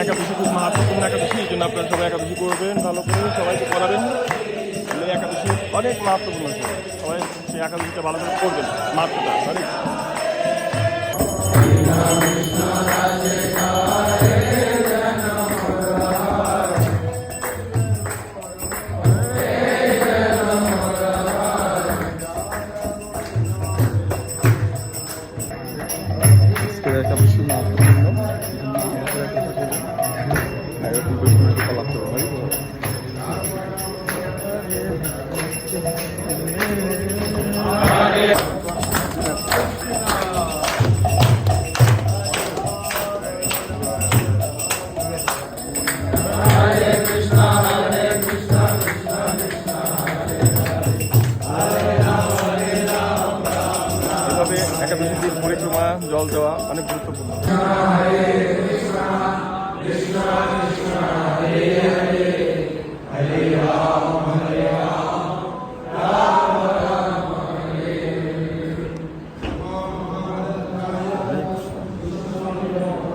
একাদশী খুব মাহাত্মপূর্ণ একাদশী, এই জন্য আপনারা সবাই একাদশী করবেন, ভালো করে সবাইকে করাবেন। একাদশী অনেক মাহাত্মপূর্ণ, সবাই সেই একাদশীটা ভালো করে করবেন, মাহাত্মটা অনেক। একাদশী মাহাত্মপূর্ণ একাদশী পরিক্রমা জল দেওয়া অনেক গুরুত্বপূর্ণ।